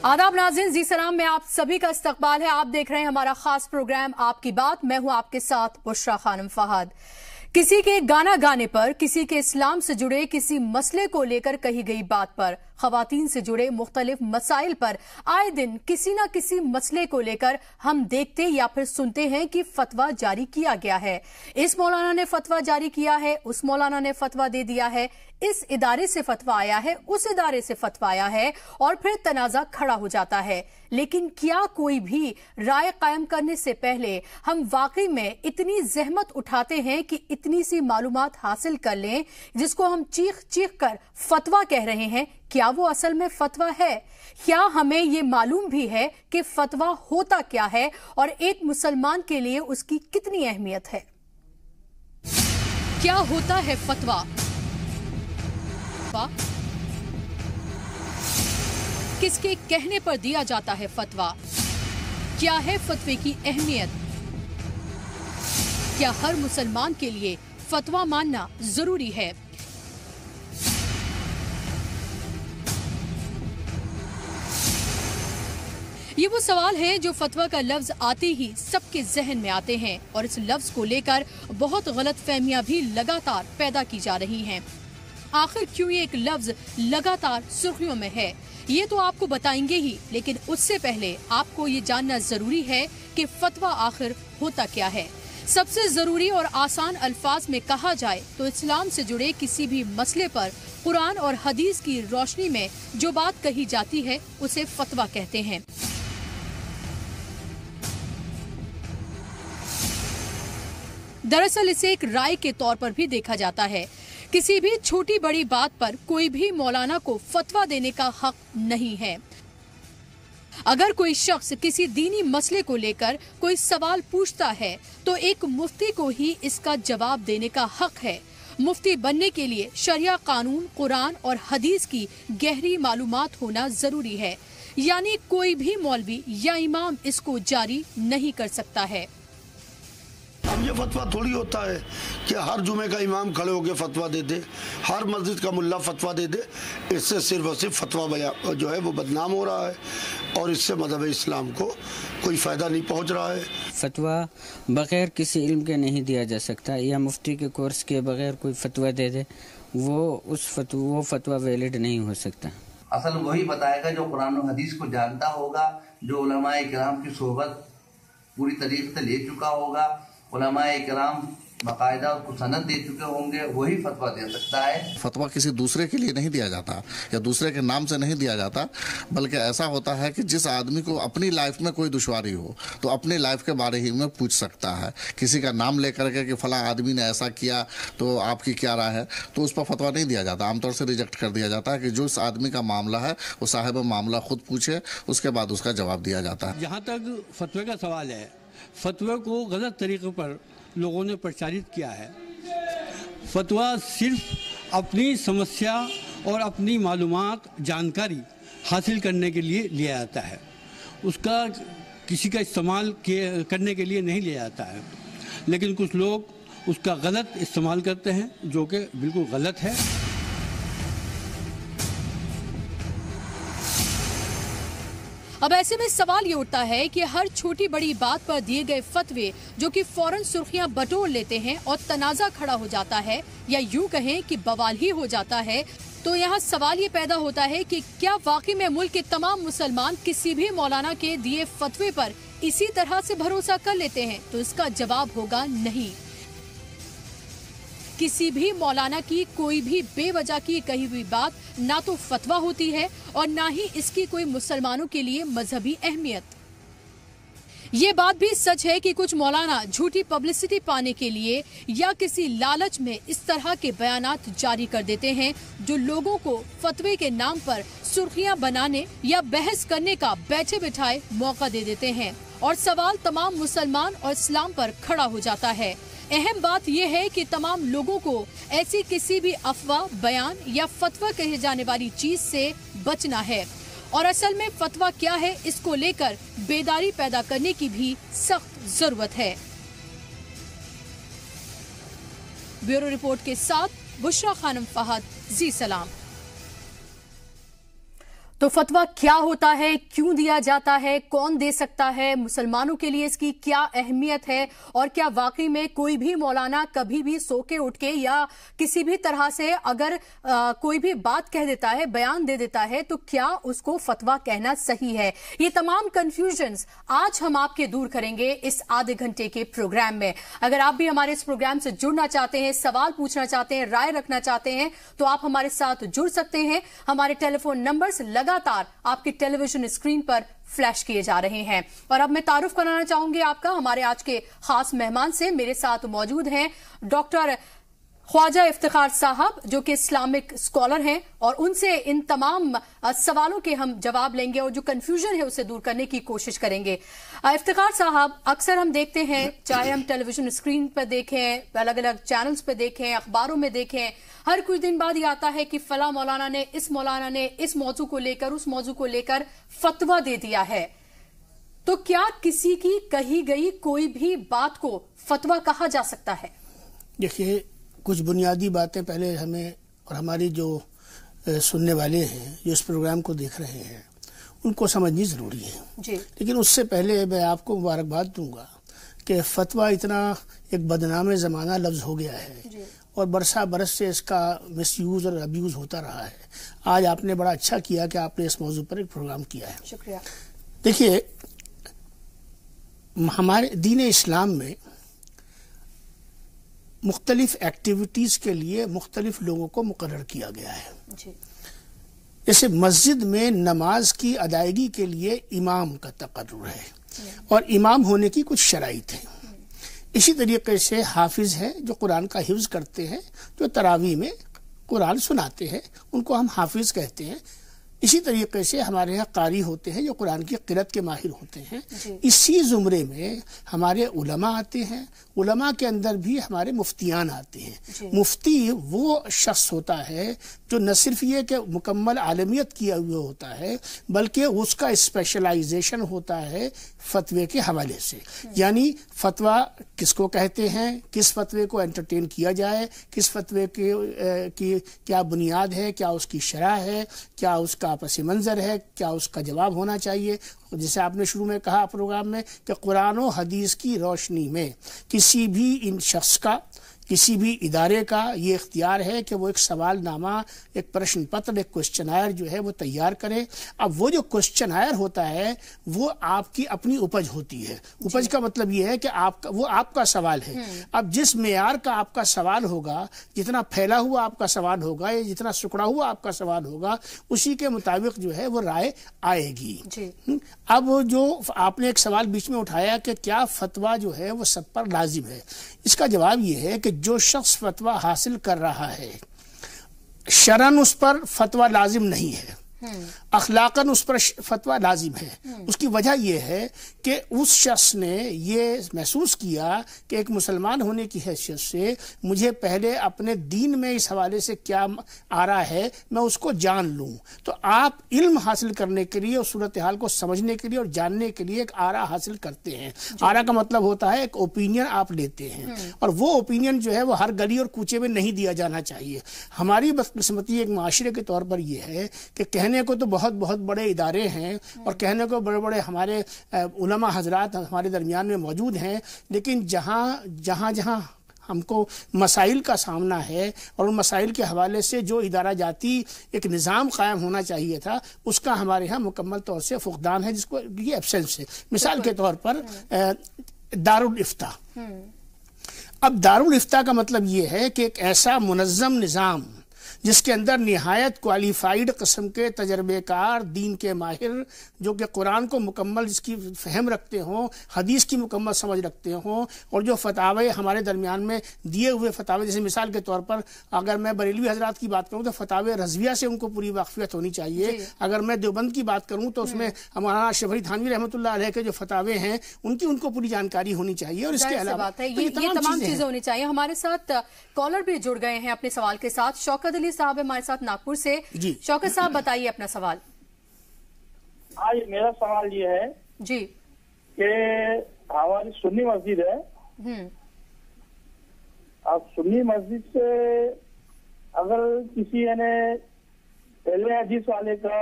आदाब नाज़रीन, जी सलाम में आप सभी का इस्तकबाल है। आप देख रहे हैं हमारा खास प्रोग्राम आपकी बात। मैं हूं आपके साथ बुशरा खानम फहद। किसी के गाना गाने पर, किसी के इस्लाम से जुड़े किसी मसले को लेकर कही गई बात पर, खवातीन से जुड़े मुख्तलिफ मसाइल पर आए दिन किसी न किसी मसले को लेकर हम देखते या फिर सुनते हैं कि फतवा जारी किया गया है। इस मौलाना ने फतवा जारी किया है, उस मौलाना ने फतवा दे दिया है, इस इदारे से फतवा आया है, उस इदारे से फतवा आया है और फिर तनाजा खड़ा हो जाता है। लेकिन क्या कोई भी राय कायम करने से पहले हम वाकई में इतनी जहमत उठाते हैं कि इतनी सी मालूमात हासिल कर लें जिसको हम चीख चीख कर फतवा कह रहे हैं? क्या वो असल में फतवा है? क्या हमें ये मालूम भी है कि फतवा होता क्या है और एक मुसलमान के लिए उसकी कितनी अहमियत है? क्या होता है फतवा? किसके कहने पर दिया जाता है फतवा? क्या है फतवे की अहमियत? क्या हर मुसलमान के लिए फतवा मानना जरूरी है? ये वो सवाल है जो फतवा का लफ्ज आते ही सबके जहन में आते हैं और इस लफ्ज को लेकर बहुत गलत फहमियां भी लगातार पैदा की जा रही हैं। आखिर क्यों ये एक लफ्ज लगातार सुर्खियों में है, ये तो आपको बताएंगे ही, लेकिन उससे पहले आपको ये जानना जरूरी है कि फतवा आखिर होता क्या है। सबसे जरूरी और आसान अल्फाज में कहा जाए तो इस्लाम से जुड़े किसी भी मसले पर कुरान और हदीस की रोशनी में जो बात कही जाती है उसे फतवा कहते हैं। दरअसल इसे एक राय के तौर पर भी देखा जाता है। किसी भी छोटी बड़ी बात पर कोई भी मौलाना को फतवा देने का हक नहीं है। अगर कोई शख्स किसी दीनी मसले को लेकर कोई सवाल पूछता है तो एक मुफ्ती को ही इसका जवाब देने का हक है। मुफ्ती बनने के लिए शरिया कानून, कुरान और हदीस की गहरी मालूमात होना जरूरी है, यानी कोई भी मौलवी या इमाम इसको जारी नहीं कर सकता है। अब ये फतवा थोड़ी होता है कि हर जुमे का इमाम खड़े होकर फतवा दे दे, हर मस्जिद का मुल्ला फतवा दे दे। इससे सिर्फ और सिर्फ फतवा जो है वो बदनाम हो रहा है और इससे मज़हब इस्लाम को कोई फ़ायदा नहीं पहुंच रहा है। फतवा बग़ैर किसी इल्म के नहीं दिया जा सकता, या मुफ्ती के कोर्स के बग़ैर कोई फतवा दे दे वो फतवा वैलिड नहीं हो सकता। असल वही बताएगा जो कुरान और हदीस को जानता होगा, जो उलमाए किराम की सोहबत पूरी तरीके से ले चुका होगा, उलमाए किराम बाकायदा उसको सनद दे चुके होंगे, वही फतवा दे सकता है। फतवा किसी दूसरे के लिए नहीं दिया जाता या दूसरे के नाम से नहीं दिया जाता, बल्कि ऐसा होता है कि जिस आदमी को अपनी लाइफ में कोई दुश्वारी हो तो अपनी लाइफ के बारे ही में पूछ सकता है। किसी का नाम लेकर के कि फला आदमी ने ऐसा किया तो आपकी क्या राय है, तो उस पर फतवा नहीं दिया जाता। आमतौर से रिजेक्ट कर दिया जाता है कि जो उस आदमी का मामला है वो साहिब मामला खुद पूछे, उसके बाद उसका जवाब दिया जाता है। जहाँ तक फतवे का सवाल है, फतवे को गलत तरीके पर लोगों ने प्रचारित किया है। फतवा सिर्फ अपनी समस्या और अपनी मालूमात, जानकारी हासिल करने के लिए लिया जाता है, उसका किसी का इस्तेमाल करने के लिए नहीं लिया जाता है। लेकिन कुछ लोग उसका गलत इस्तेमाल करते हैं, जो कि बिल्कुल गलत है। अब ऐसे में सवाल ये उठता है कि हर छोटी बड़ी बात पर दिए गए फतवे जो कि फौरन सुर्खियां बटोर लेते हैं और तनाजा खड़ा हो जाता है, या यूं कहें कि बवाल ही हो जाता है, तो यहाँ सवाल ये पैदा होता है कि क्या वाकई में मुल्क के तमाम मुसलमान किसी भी मौलाना के दिए फतवे पर इसी तरह से भरोसा कर लेते हैं? तो इसका जवाब होगा नहीं। किसी भी मौलाना की कोई भी बेवजह की कही हुई बात ना तो फतवा होती है और ना ही इसकी कोई मुसलमानों के लिए मजहबी अहमियत। ये बात भी सच है कि कुछ मौलाना झूठी पब्लिसिटी पाने के लिए या किसी लालच में इस तरह के बयानात जारी कर देते हैं जो लोगों को फतवे के नाम पर सुर्खियां बनाने या बहस करने का बैठे बिठाए मौका दे देते हैं, और सवाल तमाम मुसलमान और इस्लाम पर खड़ा हो जाता है। अहम बात यह है कि तमाम लोगों को ऐसी किसी भी अफवाह, बयान या फतवा कहे जाने वाली चीज से बचना है, और असल में फतवा क्या है इसको लेकर बेदारी पैदा करने की भी सख्त जरूरत है। ब्यूरो रिपोर्ट के साथ बुशरा खानम फहद, जी सलाम। तो फतवा क्या होता है, क्यों दिया जाता है, कौन दे सकता है, मुसलमानों के लिए इसकी क्या अहमियत है, और क्या वाकई में कोई भी मौलाना कभी भी सो के उठ के या किसी भी तरह से अगर कोई भी बात कह देता है, बयान दे देता है, तो क्या उसको फतवा कहना सही है? ये तमाम कंफ्यूजन्स आज हम आपके दूर करेंगे इस आधे घंटे के प्रोग्राम में। अगर आप भी हमारे इस प्रोग्राम से जुड़ना चाहते हैं, सवाल पूछना चाहते हैं, राय रखना चाहते हैं, तो आप हमारे साथ जुड़ सकते हैं। हमारे टेलीफोन नंबर्स लगातार आपकी टेलीविजन स्क्रीन पर फ्लैश किए जा रहे हैं। और अब मैं तारुफ कराना चाहूंगी आपका हमारे आज के खास मेहमान से। मेरे साथ मौजूद हैं डॉक्टर ख्वाजा इफ्तिखार साहब, जो कि इस्लामिक स्कॉलर हैं, और उनसे इन तमाम सवालों के हम जवाब लेंगे और जो कंफ्यूजन है उसे दूर करने की कोशिश करेंगे। इफ्तिखार साहब, अक्सर हम देखते हैं, चाहे हम टेलीविजन स्क्रीन पर देखें, अलग अलग चैनल्स पर देखें, अखबारों में देखें, हर कुछ दिन बाद ये आता है कि फला मौलाना ने इस मौजू को लेकर, उस मौजू को लेकर फतवा दे दिया है। तो क्या किसी की कही गई कोई भी बात को फतवा कहा जा सकता है? देखिए, कुछ बुनियादी बातें पहले हमें और हमारी जो सुनने वाले हैं, जो इस प्रोग्राम को देख रहे हैं, उनको समझनी ज़रूरी है जी। लेकिन उससे पहले मैं आपको मुबारकबाद दूंगा कि फतवा इतना एक बदनाम ज़माना लफ्ज़ हो गया है और बरस से इसका मिसयूज़ और अब्यूज़ होता रहा है। आज आपने बड़ा अच्छा किया कि आपने इस मौजू पर एक प्रोग्राम किया है, शुक्रिया। देखिए, हमारे दीन इस्लाम में मुख्तलिफ एक्टिविटीज़ के लिए मुख्तलिफ लोगों को मुकर्रर किया गया है। जैसे मस्जिद में नमाज की अदायगी के लिए इमाम का तकर्रुर है और इमाम होने की कुछ शराइत हैं। इसी तरीके से हाफिज हैं जो कुरान का हिफ्ज करते हैं, जो तरावी में कुरान सुनाते हैं, उनको हम हाफिज कहते हैं। इसी तरीके से हमारे यहाँ कारी होते हैं जो कुरान की क़िरात के माहिर होते हैं। इसी ज़ुमरे में हमारे उलमा आते हैं। उलमा के अंदर भी हमारे मुफ्तियान आते हैं। मुफ्ती वो शख्स होता है जो न सिर्फ ये कि मुकम्मल आलमियत किया हुआ होता है, बल्कि उसका स्पेशलाइजेशन होता है फतवे के हवाले से। यानी फतवा किसको कहते हैं, किस फतवे को एंटरटेन किया जाए, किस फतवे की क्या बुनियाद है, क्या उसकी शरह है, क्या उसका पस मंज़र है, क्या उसका जवाब होना चाहिए। जैसे आपने शुरू में कहा प्रोग्राम में कि कुरान और हदीस की रोशनी में किसी भी इन शख्स का, किसी भी इदारे का ये इख्तियार है कि वो एक सवालनामा, एक प्रश्न पत्र, एक क्वेश्चनायर जो है वो तैयार करे। अब वो जो क्वेश्चनायर होता है वो आपकी अपनी उपज होती है। उपज का मतलब ये है कि वो आपका सवाल है। अब जिस मेयार का आपका सवाल होगा, जितना फैला हुआ आपका सवाल होगा या जितना सुकड़ा हुआ आपका सवाल होगा, उसी के मुताबिक जो है वो राय आएगी। अब जो आपने एक सवाल बीच में उठाया कि क्या फतवा जो है वो सब पर लाजिम है, इसका जवाब ये है कि जो शख्स फतवा हासिल कर रहा है, शरन उस पर फतवा लाजिम नहीं है, अखलाकन उस पर फतवा लाजिम है। उसकी वजह यह है कि उस शख्स ने ये महसूस किया कि एक मुसलमान होने की हैसियत से मुझे पहले अपने दीन में इस हवाले से क्या आ रहा है मैं उसको जान लूँ। तो आप इल्म हासिल करने के लिए, उस सूरत हाल को समझने के लिए और जानने के लिए एक आरा हासिल करते हैं। आरा का मतलब होता है एक ओपिनियन आप लेते हैं, और वो ओपिनियन जो है वो हर गली और कूचे में नहीं दिया जाना चाहिए। हमारी बदकिस्मती एक माशरे के तौर पर यह है कि कहने को तो बहुत बहुत बड़े इदारे हैं और कहने को बड़े बड़े हमारे उलमा हजरात हमारे दरमियान में मौजूद हैं, लेकिन जहाँ हमको मसाइल का सामना है और उन मसाइल के हवाले से जो इदारा जाती एक निज़ाम कायम होना चाहिए था, उसका हमारे यहाँ मुकम्मल तौर से फुकदान है, जिसको ये एब्सेंस है। मिसाल के तौर पर दारुल इफ्ता। अब दारुल इफ्ता का मतलब ये है कि एक ऐसा मुनज़्ज़म निज़ाम जिसके अंदर निहायत क्वालिफाइड किस्म के तजर्बेकार दीन के माहिर, जो कि कुरान को मुकम्मल जिसकी फहम रखते हों, हदीस की मुकम्मल समझ रखते हों, और जो फतावे हमारे दरमियान में दिए हुए फतावे, जैसे मिसाल के तौर पर अगर मैं बरेलवी हजरात की बात करूँ तो फतावे रज़विया से उनको पूरी वाक़फ़ियत होनी चाहिए। अगर मैं देवबंद की बात करूँ तो उसमें हमारा शफरी थानवी रहमतुल्लाह अलैह के जो फतावे हैं उनको पूरी जानकारी होनी चाहिए। और इसके अलावा ये तमाम चीज़ें होनी चाहिए। हमारे साथ कॉलर भी जुड़ गए हैं अपने सवाल के साथ। शौकत अली साहब हमारे साथ नागपुर से। शौकत साहब, बताइए अपना सवाल। आज मेरा सवाल ये है जी कि हमारी सुन्नी मस्जिद है, अब सुन्नी मस्जिद से अगर किसी यानी पहले हदीस वाले का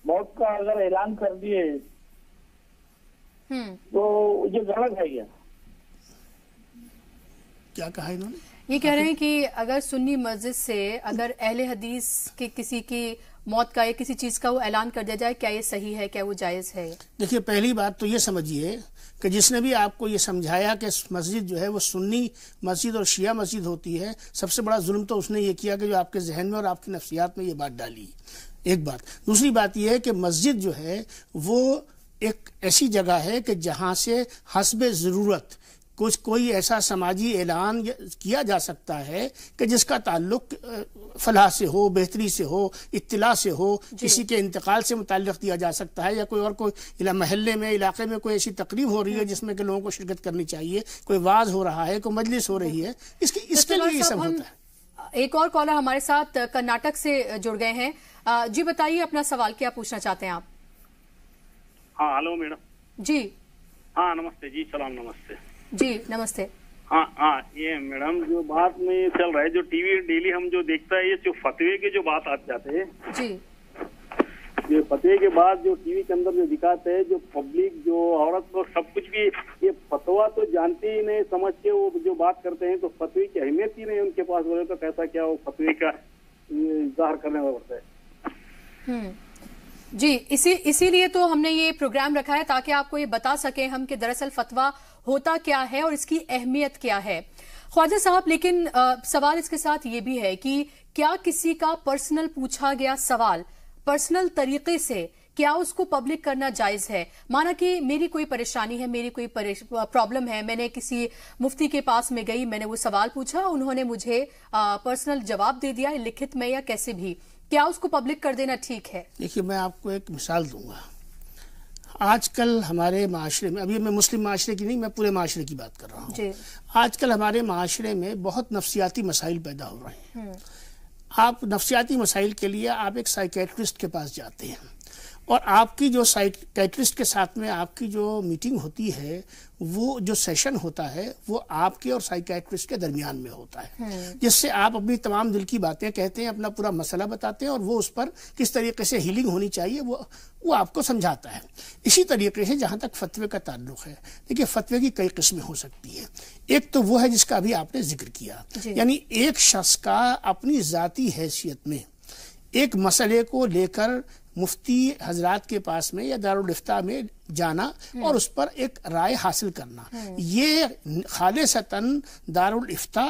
मौत का अगर ऐलान कर दिए तो ये गलत है क्या कहा इन्होंने? ये कह रहे हैं कि अगर सुन्नी मस्जिद से अगर अहले हदीस के किसी की मौत का या किसी चीज का वो ऐलान कर दिया जाए, क्या ये सही है, क्या वो जायज है? देखिए, पहली बात तो ये समझिए कि जिसने भी आपको ये समझाया कि मस्जिद जो है वो सुन्नी मस्जिद और शिया मस्जिद होती है, सबसे बड़ा जुल्म तो उसने ये किया कि जो आपके जहन में और आपकी नफ्सियात में ये बात डाली। एक बात। दूसरी बात ये है कि मस्जिद जो है वो एक ऐसी जगह है कि जहाँ से हस्बे ज़रूरत कोई ऐसा समाजी ऐलान किया जा सकता है कि जिसका ताल्लुक फलाह से हो, बेहतरी से हो, इत्तिला से हो, किसी के इंतकाल से मुताल्लिक़ दिया जा सकता है, या कोई महल्ले में, इलाके में कोई ऐसी तकरीब हो रही है जिसमें कि लोगों को शिरकत करनी चाहिए, कोई वाज हो रहा है, कोई मजलिस हो रही है, इसके लिए ये सब होता है। एक और कॉलर हमारे साथ कर्नाटक से जुड़ गए हैं। जी बताइए अपना सवाल, क्या पूछना चाहते हैं आप? हाँ, हेलो मैडम जी। हाँ नमस्ते जी, सलाम नमस्ते जी, नमस्ते। हाँ, ये मैडम जो बात में चल रहा है, जो टीवी डेली हम जो देखता है, ये जो फतवे के जो बात आ जाते हैं जी, ये फतवे के बाद जो टीवी के अंदर जो दिखाते हैं, जो पब्लिक जो औरत को सब कुछ भी ये फतवा तो जानते ही नहीं, समझ के वो जो बात करते हैं, तो फतवे की अहमियत ही नहीं उनके पास, बोले तो कैसा क्या वो फतवे का इज़हार करने पड़ता है। जी, इसीलिए तो हमने ये प्रोग्राम रखा है ताकि आपको ये बता सके हम कि दरअसल फतवा होता क्या है और इसकी अहमियत क्या है। ख्वाजा साहब, लेकिन सवाल इसके साथ ये भी है कि क्या किसी का पर्सनल पूछा गया सवाल पर्सनल तरीके से क्या उसको पब्लिक करना जायज है? माना कि मेरी कोई परेशानी है, मेरी कोई प्रॉब्लम है, मैंने किसी मुफ्ती के पास में गई, मैंने वो सवाल पूछा, उन्होंने मुझे पर्सनल जवाब दे दिया, लिखित में या कैसे भी, क्या उसको पब्लिक कर देना ठीक है? देखिए, मैं आपको एक मिसाल दूंगा। आजकल हमारे माशरे में, अभी मैं मुस्लिम माशरे की नहीं, मैं पूरे माशरे की बात कर रहा हूँ, आजकल हमारे माशरे में बहुत नफ्सियाती मसाइल पैदा हो रहे हैं। आप नफ्सियाती मसाइल के लिए आप एक साइकेट्रिस्ट के पास जाते हैं और आपकी जो साइकेट्रिस्ट के साथ में आपकी जो मीटिंग होती है, वो जो सेशन होता है वो आपके और साइकेट्रिस्ट के दरमियान में होता है, जिससे आप अपनी तमाम दिल की बातें कहते हैं, अपना पूरा मसला बताते हैं और वो उस पर किस तरीके से हीलिंग होनी चाहिए वो आपको समझाता है। इसी तरीके से जहाँ तक फतवे का ताल्लुक है, देखिए फतवे की कई किस्में हो सकती है। एक तो वो है जिसका अभी आपने जिक्र किया, यानी एक शख्स का अपनी ज़ाती हैसियत में एक मसले को लेकर मुफ्ती हजरात के पास में या दारुल इफ्ता में जाना और उस पर एक राय हासिल करना, ये खालिसतन दारुल इफ्ता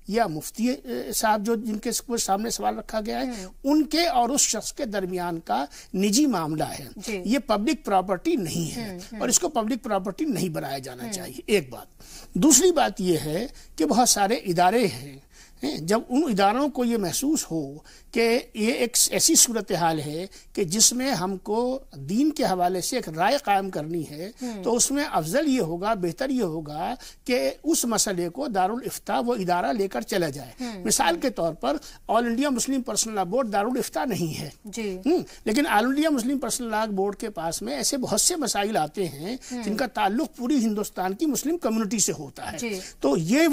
या मुफ्ती साहब जो जिनके सामने सवाल रखा गया है उनके और उस शख्स के दरमियान का निजी मामला है। ये पब्लिक प्रॉपर्टी नहीं है और इसको पब्लिक प्रॉपर्टी नहीं बनाया जाना चाहिए, एक बात। दूसरी बात ये है कि बहुत सारे इदारे हैं, जब उन इदारों को ये महसूस हो कि ये एक ऐसी सूरत हाल है कि जिसमें हमको दीन के हवाले से एक राय कायम करनी है, तो उसमें अफजल ये होगा, बेहतर ये होगा कि उस मसले को दारुल इफ्ता वो इदारा लेकर चला जाए। मिसाल के तौर पर all India Muslim personal law board दारुल इफ्ता नहीं है, लेकिन all India Muslim personal law board के पास में ऐसे बहुत से मसाइल आते हैं जिनका ताल्लुक पूरी हिंदुस्तान की मुस्लिम कम्युनिटी से होता है। तो ये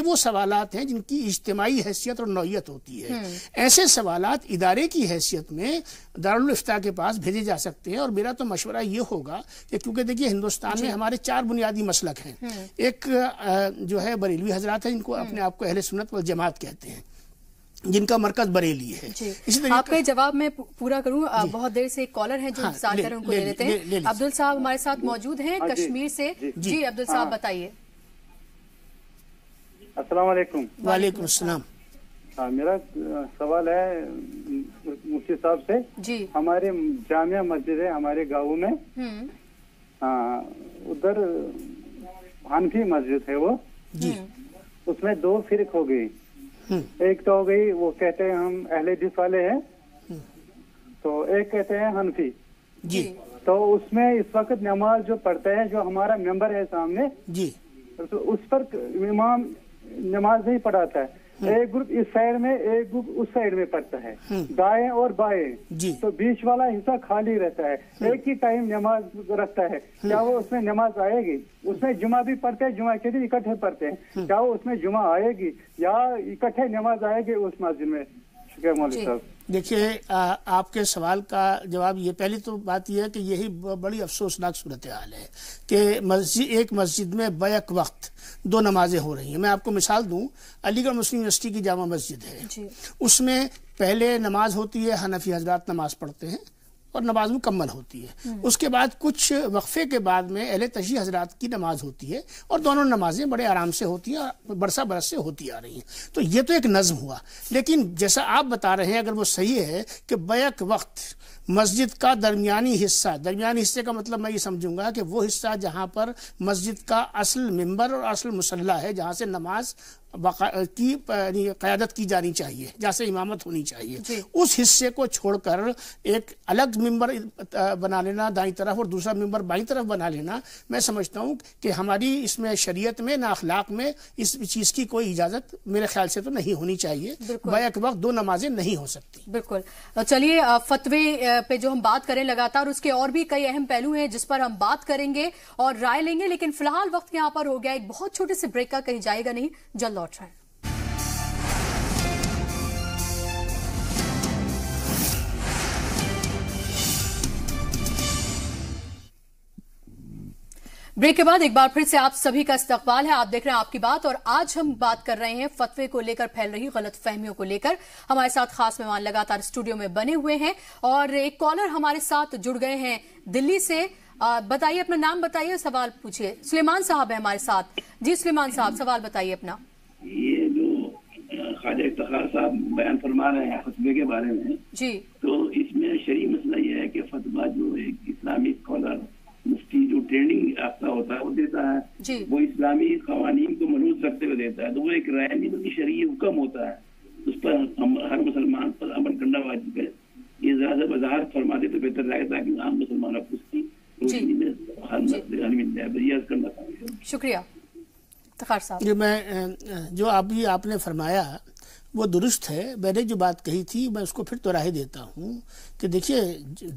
वो सवालात हैं जिनकी इज्तिमाई हैसियत और नौयत होती है। ऐसे सवालात इदारे की हैसियत में दारुल इफ्ता के पास भेजे जा सकते हैं। और मेरा तो मशवरा ये होगा कि क्योंकि देखिए हिंदुस्तान में हमारे 4 बुनियादी मसलक हैं। एक जो है बरेलवी हजरात है, इनको अपने आप को अहले सुन्नत वल जमात कहते हैं, जिनका मरकज बरेली है। इसी आपका जवाब मैं पूरा करूं, बहुत देर से एक कॉलर है जो इंतजार कर रहे हैं, उनको ले लेते हैं। अब्दुल साहब हमारे साथ मौजूद हैं कश्मीर से। जी अब्दुल साहब बताइए। अस्सलाम वालेकुम। वालेकुम अस्सलाम। हाँ, मेरा सवाल है मुफ्ती साहब से जी। हमारे जामिया मस्जिद है हमारे गाँव में, उधर हनफी मस्जिद है वो जी, उसमें 2 फिरक हो गई। एक तो हो गई वो कहते हैं हम अहले हदीस वाले हैं, तो एक कहते हैं हनफी जी। तो उसमें इस वक्त नमाज जो पढ़ते हैं, जो हमारा मेंबर है सामने जी, तो उस पर इमाम नमाज नहीं पढ़ाता है। एक ग्रुप इस साइड में, एक ग्रुप उस साइड में पढ़ता है, दाएं और बाएं, तो बीच वाला हिस्सा खाली रहता है। एक ही टाइम नमाज रखता है, क्या वो उसमें नमाज आएगी? उसमें जुमा भी पढ़ते हैं, जुमा के दिन इकट्ठे पढ़ते हैं, क्या वो उसमें जुमा आएगी या इकट्ठे नमाज आएगी उस मस्जिद में? शुक्रिया मौलवी साहब। دیکھیے آپ کے سوال کا جواب یہ، پہلی تو بات یہ ہے کہ یہی بڑی افسوسناک صورتحال ہے کہ ایک مسجد میں بیک وقت 2 نمازیں ہو رہی ہیں۔ میں آپ کو مثال دوں، علی گڑھ مسلم یونیورسٹی کی جامع مسجد ہے، اس میں پہلے نماز ہوتی ہے، حنفی حضرات نماز پڑھتے ہیں اور نماز مکمل ہوتی ہے، اس کے بعد کچھ وقفے کے بعد میں اہل تشیع حضرات کی نماز ہوتی ہے اور دونوں نمازیں بڑے آرام سے ہوتی ہیں اور برسا برس سے ہوتی آ رہی ہیں۔ تو یہ تو ایک نظم ہوا، لیکن جیسا آپ بتا رہے ہیں اگر وہ صحیح ہے کہ بیک وقت مسجد کا درمیانی حصے کا مطلب میں یہ سمجھوں گا کہ وہ حصہ جہاں پر مسجد کا اصل ممبر اور اصل مصلی ہے، جہاں سے نماز کی قیادت کی جانی چاہیے، جہاں سے امامت ہونی چاہیے، اس حصے کو چھوڑ کر ایک الگ ممبر بنا لینا دائیں طرف اور دوسرا ممبر بائیں طرف بنا لینا، میں سمجھتا ہوں کہ ہماری اس میں شریعت میں نہ اخلاق میں اس چیز کی کوئی اجازت میرے خیال سے تو نہیں ہونی چاہیے۔ بیک وقت 2 نمازیں نہیں ہو سکتی۔ بالکل، چلیے فتوے پہ جو ہم بات کریں لگاتار، اس کے اور بھی کئی اہم پہلو ہیں جس پر ہم بات کریں گے اور رائے لیں گے، لیکن فی الحال وقت یہاں پر ہو گیا ایک بہت چھوٹے سے بریک کا، کہیں جائے گا نہیں، جلد لوٹ رہے ہیں۔ بریک کے بعد ایک بار پھر سے آپ سبھی کا استقبال ہے، آپ دیکھ رہے ہیں آپ کی بات، اور آج ہم بات کر رہے ہیں فتوے کو لے کر پھیل رہی غلط فہمیوں کو لے کر۔ ہمارے ساتھ خاص مہمان لگاتار اسٹوڈیو میں بنے ہوئے ہیں اور ایک کالر ہمارے ساتھ جڑ گئے ہیں دلی سے۔ بتائیے اپنا نام بتائیے، سوال پوچھیے۔ سلیمان صاحب ہے ہمارے ساتھ۔ جی سلیمان صاحب، سوال بتائیے اپنا۔ یہ جو خواجہ افتخار صاحب بیان فرما رہے ہیں فتوے کے بارے میں، جی، تو اس میں شرعی مسئلہ یہ ہے کہ فتویٰ جو ایک اسلامی اسکالر مفتی جو ٹریننگ یافتہ ہوتا ہے وہ دیتا ہے، وہ اسلامی قوانین کو ملوث رکھتے ہوئے دیتا ہے، تو وہ ایک رائے نہیں بلکہ شرعی حکم ہوتا ہے، اس پر ہر مسلمان پر عمل کرنا واجب ہے۔ یہ ذرا سا وضاحت فرما دے تو بہتر رہے گا تاکہ عام مسلمانوں کو اس کی روشنی میں ہر مسئلہ حل مل جائے۔ بریاض کرنا چاہیے۔ شکریہ افتخار صاحب۔ یہ میں جو ابھی آپ نے فرمایا وہ درست ہے، میں نے جو بات کہی تھی میں اس کو پھر دوہرا دیتا ہوں کہ دیکھیے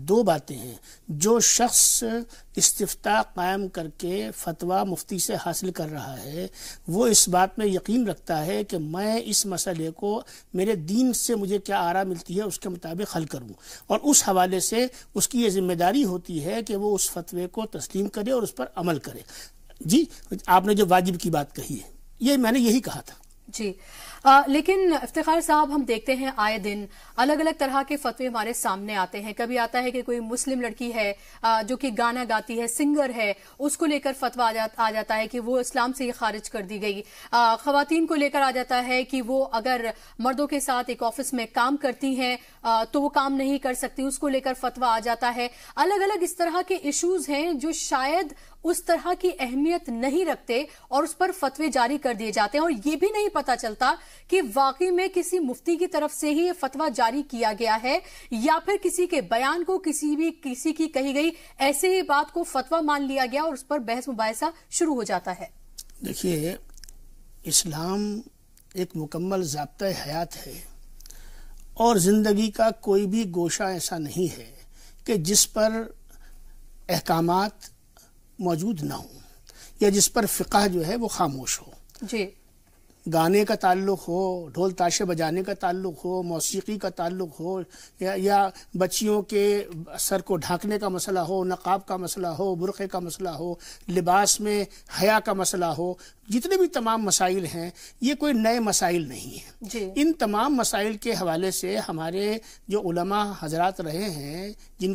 2 باتیں ہیں۔ جو شخص استفتاء قائم کر کے فتویٰ مفتی سے حاصل کر رہا ہے وہ اس بات میں یقین رکھتا ہے کہ میں اس مسئلے کو میرے دین سے مجھے کیا آرا ملتی ہے اس کے مطابق حل کروں، اور اس حوالے سے اس کی یہ ذمہ داری ہوتی ہے کہ وہ اس فتوے کو تسلیم کرے اور اس پر عمل کرے۔ جی آپ نے جو واجب کی بات کہی ہے یہ میں نے یہی کہا تھا۔ جی لیکن افتخار صاحب ہم دیکھتے ہیں آئے دن الگ الگ طرح کے فتوے ہمارے سامنے آتے ہیں۔ کبھی آتا ہے کہ کوئی مسلم لڑکی ہے جو کہ گانا گاتی ہے، سنگر ہے، اس کو لے کر فتویٰ آ جاتا ہے کہ وہ اسلام سے ہی خارج کر دی گئی۔ خواتین کو لے کر آ جاتا ہے کہ وہ اگر مردوں کے ساتھ ایک آفس میں کام کرتی ہیں تو وہ کام نہیں کر سکتی، اس کو لے کر فتویٰ آ جاتا ہے۔ الگ الگ اس طرح کے ایشوز ہیں جو شاید اس طرح کی اہمیت نہیں رکھتے اور اس پر فتوے جاری کر دیے جاتے ہیں، اور یہ بھی نہیں پتا چلتا کہ واقعی میں کسی مفتی کی طرف سے ہی یہ فتویٰ جاری کیا گیا ہے یا پھر کسی کے بیان کو کسی کی کہی گئی ایسے ہی بات کو فتویٰ مان لیا گیا اور اس پر بحث مباحثہ شروع ہو جاتا ہے۔ دیکھیے اسلام ایک مکمل ضابطۂ حیات ہے اور زندگی کا کوئی بھی گوشہ ایسا نہیں ہے کہ جس پر احکامات موجود نہ ہوں یا جس پر فقہ جو ہے وہ خاموش ہو۔ جی گانے کا تعلق ہو، ڈھول تاشے بجانے کا تعلق ہو، موسیقی کا تعلق ہو، یا بچیوں کے سر کو ڈھانکنے کا مسئلہ ہو، نقاب کا مسئلہ ہو، برقعے کا مسئلہ ہو، لباس میں حیا کا مسئلہ ہو، جتنے بھی تمام مسائل ہیں یہ کوئی نئے مسائل نہیں ہیں۔ جی ان تمام مسائل کے حوالے سے ہمارے جو علماء حضرات رہے ہیں جن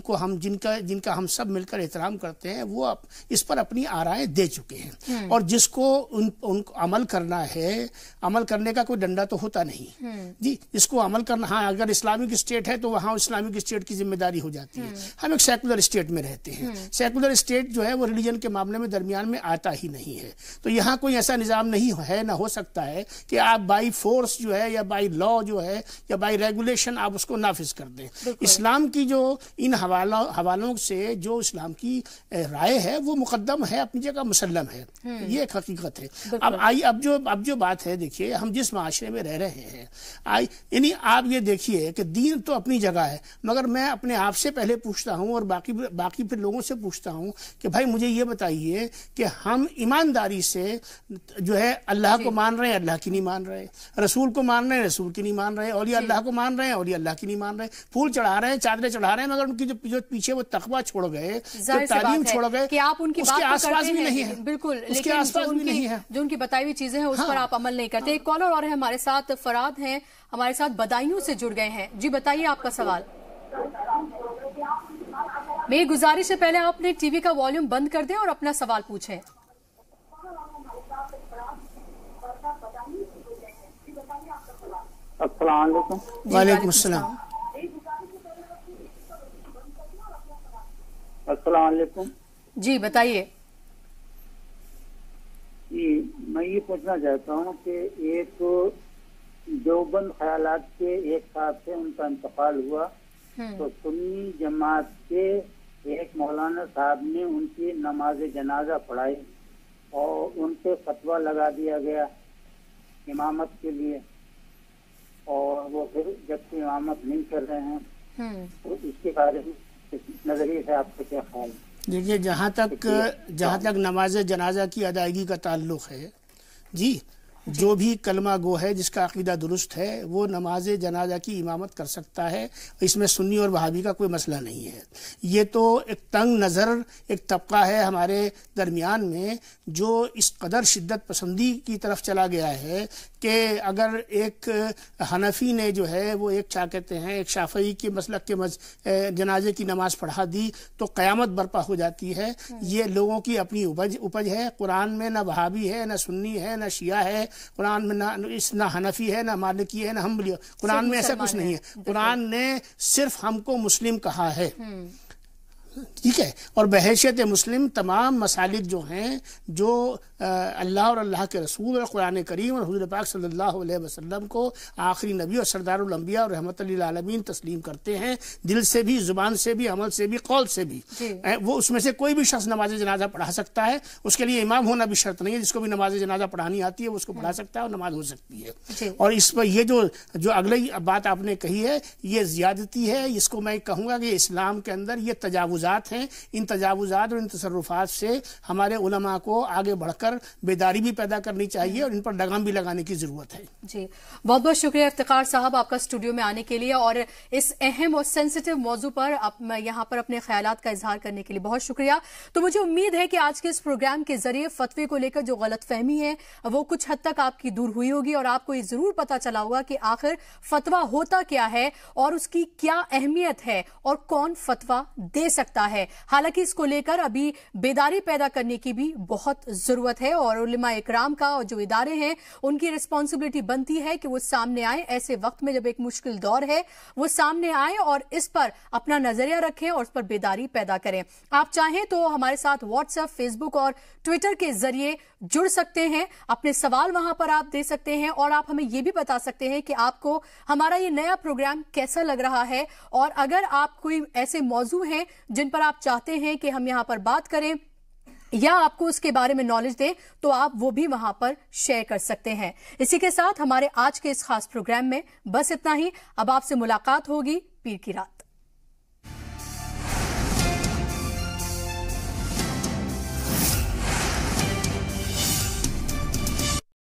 کا ہم سب مل کر احترام کرتے ہیں وہ اس پر اپنی آرائیں دے چکے ہیں، اور جس کو ان کو عمل کرنا ہے، عمل کرنے کا کوئی ڈنڈا تو ہوتا نہیں جی، اس کو عمل کرنا، ہاں اگر اسلامک اسٹیٹ ہے تو وہاں اسلامک اسٹیٹ کی ذمہ داری ہو جاتی ہے۔ ہم ایک سیکولر اسٹیٹ میں رہتے ہیں، سیکولر اسٹیٹ جو ہے وہ ریلیجن کے معاملے میں درمیان میں آتا ہی نہیں ہے، تو یہاں کوئی ایسا نظام نہیں ہے، نہ ہو سکتا ہے کہ آپ بائی فورس جو ہے یا بائی لا جو ہے یا بائی ریگولیشن آپ اس کو نافذ کر دیں۔ اسلام کی جو ان حوالوں سے جو اسلام کی رائے ہے وہ مقدم ہے، اپنی جگہ مسلم ہے، یہ ایک حقیقت ہے۔ اب جو بات ہے، دیکھیے ہم جس معاشرے میں رہ رہے ہیں، یعنی آپ یہ دیکھیے کہ دین تو اپنی جگہ ہے، مگر میں اپنے آپ سے پہلے پوچھتا ہوں اور باقی پھر لوگوں سے پوچھتا ہوں کہ بھائی مجھے یہ بتائیے کہ ہم ایمانداری سے جو ہے اللہ کو مان رہے ہیں اللہ کی نہیں مان رہے, رسول کو مان رہے ہیں رسول کی نہیں مان رہے, اولیاء اللہ کو مان رہے ہیں اولیاء اللہ کی نہیں مان رہے, پھول چڑھا رہے ہیں چادریں چڑھا رہے ہیں, مگر ان کی جو پیچھے وہ تقویٰ چھوڑ گئے, جو تعلیم چھوڑ گئے, کہ آپ ان کی اس کے آس پاس بھی نہیں ہے, بالکل, اس کے آس پاس بھی نہیں ہے, جو ان کی بتائی ہوئی چیزیں ہیں اس پر آپ عمل نہیں کرتے. ایک کالر اور ہے ہمارے ساتھ, فراد ہیں ہمارے ساتھ, بدایوں سے جڑ گئے ہیں. جی بتائیے آپ کا سوال. میری گزارش ہے پہلے آپ نے ٹی وی کا والیوم بند کر دیں اور اپنا سوال پوچھیں. السلام علیکم. وعلیکم السلام. السلام علیکم. جی بتائیے. جی میں یہ پوچھنا چاہتا ہوں کہ ایک دیوبند خیالات کے ایک صاحب سے ان کا انتقال ہوا, تو سنی جماعت کے ایک مولانا صاحب نے ان کی نماز جنازہ پڑھائی اور ان پہ فتویٰ لگا دیا گیا امامت کے لیے, اور وہ پھر جبکہ امامت نہیں کر رہے ہیں, تو اس کے بارے میں نظریے سے آپ کا کیا خیال ہے؟ دیکھیے جہاں تک نماز جنازہ کی ادائیگی کا تعلق ہے, جی جو بھی کلمہ گو ہے جس کا عقیدہ درست ہے وہ نماز جنازہ کی امامت کر سکتا ہے, اس میں سنی اور وہابی کا کوئی مسئلہ نہیں ہے. یہ تو ایک تنگ نظر ایک طبقہ ہے ہمارے درمیان میں جو اس قدر شدت پسندی کی طرف چلا گیا ہے کہ اگر ایک حنفی نے جو ہے وہ ایک کیا کہتے ہیں ایک شافعی کے مسلک کے جنازے کی نماز پڑھا دی تو قیامت برپا ہو جاتی ہے. یہ لوگوں کی اپنی اپج ہے. قرآن میں نہ وہابی ہے نہ سنی ہے نہ شیعہ ہے, قرآن میں نہ حنفی ہے نہ مالکی ہے نہ حنبلی, قرآن میں ایسا کچھ نہیں ہے. قرآن نے صرف ہم کو مسلم کہا ہے, ٹھیک ہے, اور بحیثیت مسلم تمام مسالک جو ہیں جو اللہ اور اللہ کے رسول اور قرآن کریم اور حضور پاک صلی اللہ علیہ وسلم کو آخری نبی اور سردار الانبیاء اور رحمت للعالمین تسلیم کرتے ہیں, دل سے بھی, زبان سے بھی, عمل سے بھی, قول سے بھی, وہ اس میں سے کوئی بھی شخص نماز جنازہ پڑھا سکتا ہے. اس کے لیے امام ہونا بھی شرط نہیں ہے, جس کو بھی نماز جنازہ پڑھانی آتی ہے وہ اس کو پڑھا سکتا ہے اور نماز ہو سکتی ہے. اور اس پر یہ جو اگلی بات آپ نے کہی ہے یہ زیادتی ہے, اس کو میں کہوں گا کہ اسلام کے اندر یہ تجاوزات ہیں. ان تجاوزات اور ان تصرفات سے ہمارے علماء کو آگے بڑھ کر بیداری بھی پیدا کرنی چاہیے اور ان پر لگام بھی لگانے کی ضرورت ہے. جی بہت بہت شکریہ افتخار صاحب آپ کا اسٹوڈیو میں آنے کے لیے اور اس اہم اور سینسٹیو موضوع پر یہاں پر اپنے خیالات کا اظہار کرنے کے لیے بہت شکریہ. تو مجھے امید ہے کہ آج کے اس پروگرام کے ذریعے فتوے کو لے کر جو غلط فہمی ہے وہ کچھ حد تک آپ کی دور ہوئی ہوگی اور آپ کو یہ ضرور پتا چلا ہوگا کہ آخر فتویٰ ہوتا کیا ہے اور اس کی کیا اہمیت ہے اور کون فتویٰ دے سکتا ہے. حالانکہ اس کو لے کر ابھی بیداری پیدا کرنے کی بھی بہت ضرورت ہے اور علماء اکرام کا اور جو ادارے ہیں ان کی ریسپانسبلٹی بنتی ہے کہ وہ سامنے آئیں ایسے وقت میں جب ایک مشکل دور ہے, وہ سامنے آئیں اور اس پر اپنا نظریہ رکھیں اور اس پر بیداری پیدا کریں. آپ چاہیں تو ہمارے ساتھ واٹس ایپ, فیس بک اور ٹویٹر کے ذریعے جڑ سکتے ہیں, اپنے سوال وہاں پر آپ دے سکتے ہیں اور آپ ہمیں یہ بھی بتا سکتے ہیں کہ آپ کو ہمارا یہ نیا پروگرام کیسا لگ رہا ہے, اور اگر آپ کوئی ایسے موضوع ہیں جن پر آپ چاہتے ہیں کہ ہم یہاں پر بات کریں یا آپ کو اس کے بارے میں نالج دیں تو آپ وہ بھی وہاں پر شیئر کر سکتے ہیں. اسی کے ساتھ ہمارے آج کے اس خاص پروگرام میں بس اتنا ہی. اب آپ سے ملاقات ہوگی پیر کی رات.